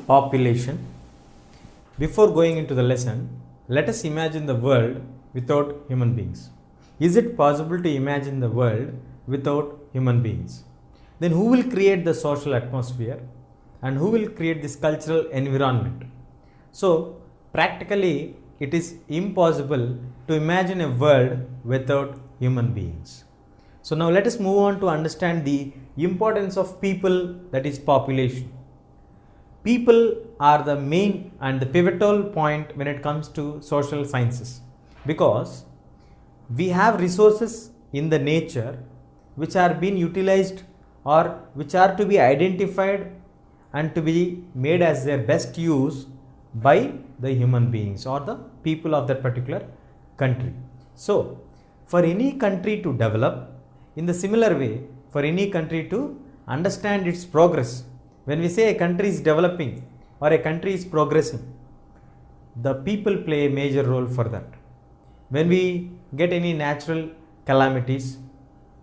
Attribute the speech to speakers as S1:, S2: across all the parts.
S1: Population. Before going into the lesson, let us imagine the world without human beings. Is it possible to imagine the world without human beings? Then who will create the social atmosphere and who will create this cultural environment? So practically it is impossible to imagine a world without human beings. So now let us move on to understand the importance of people, that is population. People are the main and the pivotal point when it comes to social sciences, because we have resources in the nature which are being utilized or which are to be identified and to be made as their best use by the human beings or the people of that particular country. So for any country to develop, in the similar way, for any country to understand its progress, when we say a country is developing or a country is progressing, the people play a major role for that. When we get any natural calamities,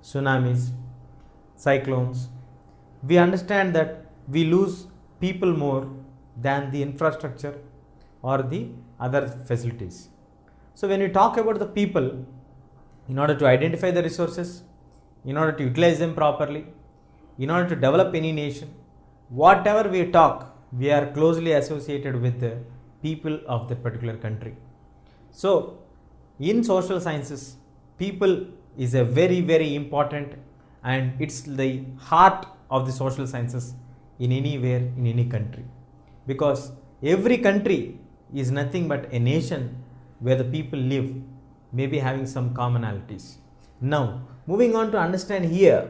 S1: tsunamis, cyclones, we understand that we lose people more than the infrastructure or the other facilities. So when we talk about the people, in order to identify the resources, in order to utilize them properly, in order to develop any nation, whatever we talk, we are closely associated with the people of that particular country. So in social sciences, people is a very important, and it's the heart of the social sciences in anywhere, in any country, because every country is nothing but a nation where the people live, maybe having some commonalities. Now moving on to understand here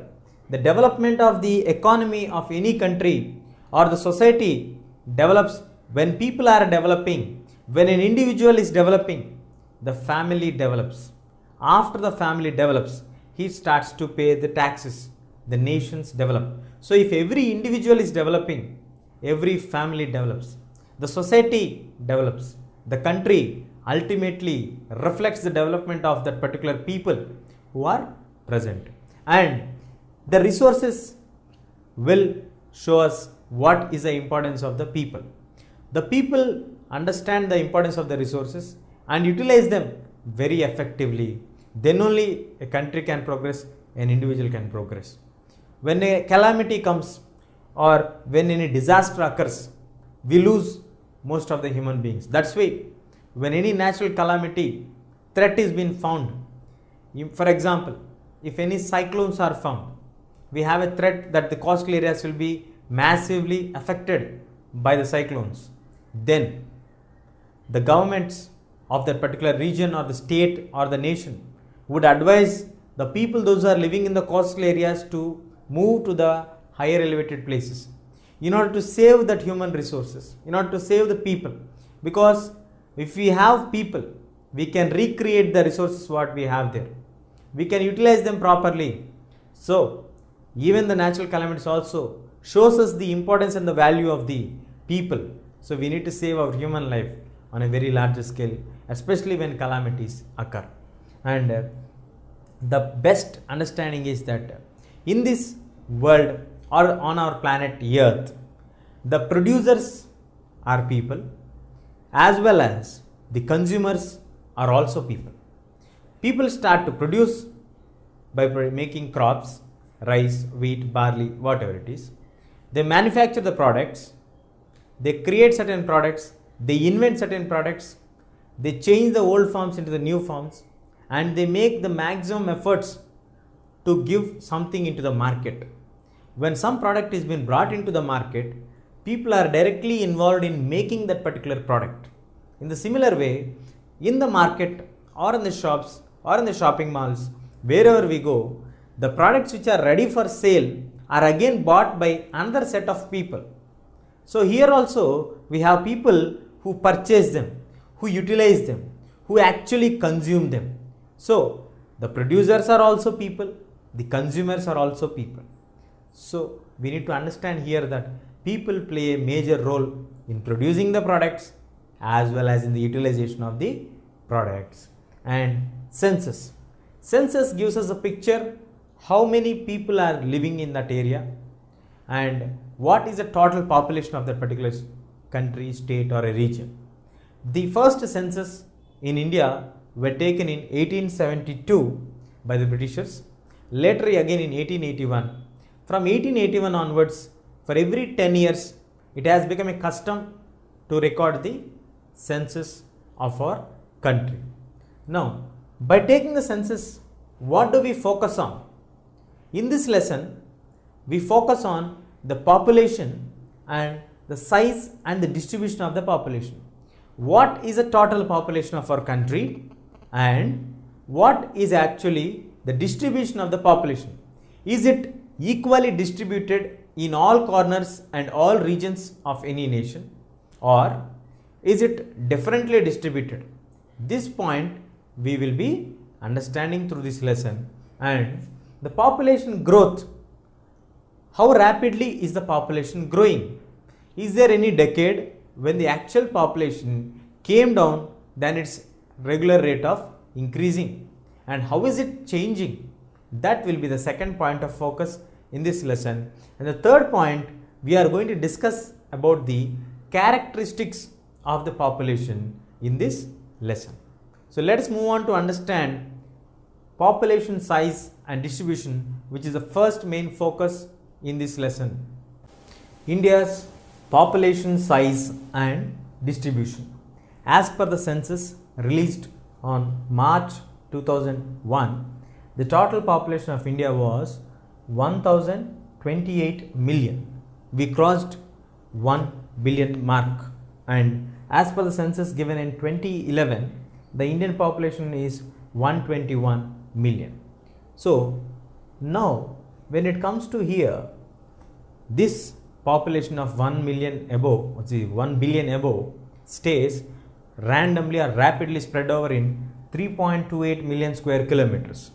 S1: the development of the economy of any country or the society develops when people are developing. When an individual is developing, the family develops. After the family develops, he starts to pay the taxes. The nations develop. So if every individual is developing, every family develops. The society develops. The country ultimately reflects the development of that particular people who are present. And the resources will show us what is the importance of the people. The people understand the importance of the resources and utilize them very effectively. Then only a country can progress, an individual can progress. When a calamity comes or when any disaster occurs, we lose most of the human beings. That's why when any natural calamity threat is being found, for example, if any cyclones are found, we have a threat that the coastal areas will be massively affected by the cyclones. Then the governments of that particular region or the state or the nation would advise the people, those who are living in the coastal areas, to move to the higher elevated places in order to save that human resources, in order to save the people. Because if we have people, we can recreate the resources what we have there. We can utilize them properly. So even the natural calamities also shows us the importance and the value of the people. So we need to save our human life on a very larger scale, especially when calamities occur. And the best understanding is that in this world or on our planet Earth, the producers are people as well as the consumers are also people. People start to produce by making crops, rice, wheat, barley, whatever it is. They manufacture the products, they create certain products, they invent certain products, they change the old forms into the new forms, and they make the maximum efforts to give something into the market. When some product is being brought into the market, people are directly involved in making that particular product. In the similar way, in the market or in the shops or in the shopping malls, wherever we go, the products which are ready for sale are again bought by another set of people. So here also we have people who purchase them, who utilize them, who actually consume them. So the producers are also people, the consumers are also people. So we need to understand here that people play a major role in producing the products as well as in the utilization of the products. And census. Census gives us a picture how many people are living in that area and what is the total population of that particular country, state or a region. The first census in India were taken in 1872 by the Britishers, later again in 1881. From 1881 onwards, for every 10 years, it has become a custom to record the census of our country. Now, by taking the census, what do we focus on? In this lesson, we focus on the population and the size and the distribution of the population. What is the total population of our country and what is actually the distribution of the population? Is it equally distributed in all corners and all regions of any nation, or is it differently distributed? This point we will be understanding through this lesson. And the population growth, how rapidly is the population growing? Is there any decade when the actual population came down than its regular rate of increasing? And how is it changing? That will be the second point of focus in this lesson. And the third point, we are going to discuss about the characteristics of the population in this lesson. So let us move on to understand population size and distribution, which is the first main focus in this lesson. India's population size and distribution. As per the census released on March 2001, the total population of India was 1028 million. We crossed 1 billion mark, and as per the census given in 2011, the Indian population is 121 million. So now when it comes to here, this population of 1 million above, 1 billion above stays randomly or rapidly spread over in 3.28 million square kilometers.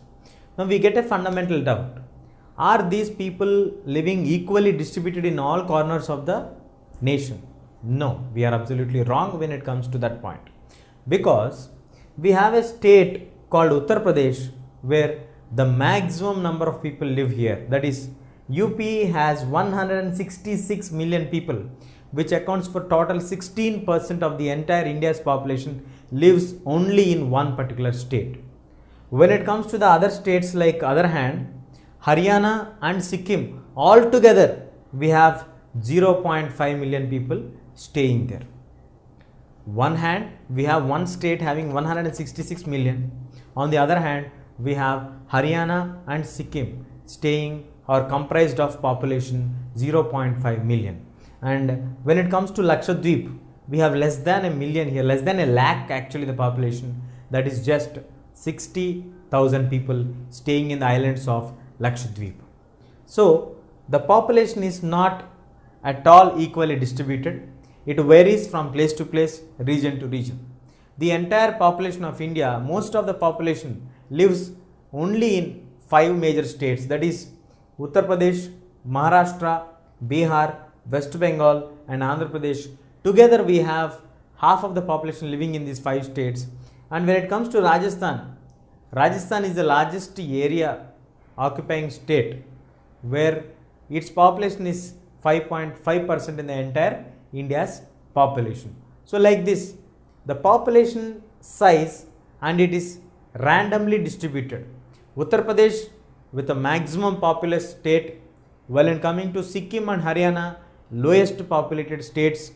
S1: Now we get a fundamental doubt. Are these people living equally distributed in all corners of the nation? No, we are absolutely wrong when it comes to that point. Because we have a state called Uttar Pradesh where the maximum number of people live here. That is, UP has 166 million people, which accounts for total 16% of the entire India's population lives only in one particular state. When it comes to the other states, like other hand, Haryana and Sikkim, all together we have 0.5 million people staying there. One hand, we have one state having 166 million. On the other hand, we have Haryana and Sikkim staying or comprised of population 0.5 million. And when it comes to Lakshadweep, we have less than a million here, less than a lakh actually the population, that is just 60,000 people staying in the islands of Lakshadweep. So the population is not at all equally distributed. It varies from place to place, region to region. The entire population of India, most of the population lives only in 5 major states, that is Uttar Pradesh, Maharashtra, Bihar, West Bengal and Andhra Pradesh. Together we have half of the population living in these 5 states. And when it comes to Rajasthan, Rajasthan is the largest area occupying state where its population is 5.5% in the entire India's population. So like this, the population size and it is randomly distributed. Uttar Pradesh with a maximum populous state, while in coming to Sikkim and Haryana, lowest populated states.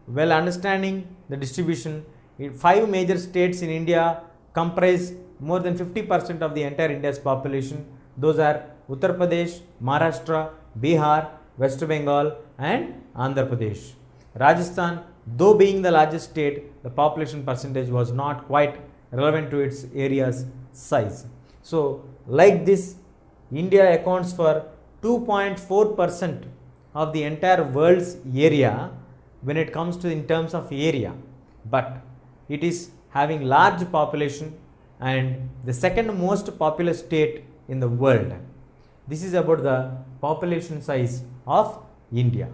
S1: Well, understanding the distribution, 5 major states in India comprise more than 50% of the entire India's population. Those are Uttar Pradesh, Maharashtra, Bihar, West Bengal and Andhra Pradesh. Rajasthan, though being the largest state, the population percentage was not quite relevant to its area's size. So like this, India accounts for 2.4% of the entire world's area when it comes to in terms of area, but it is having large population and the second most populous state in the world. This is about the population size of India.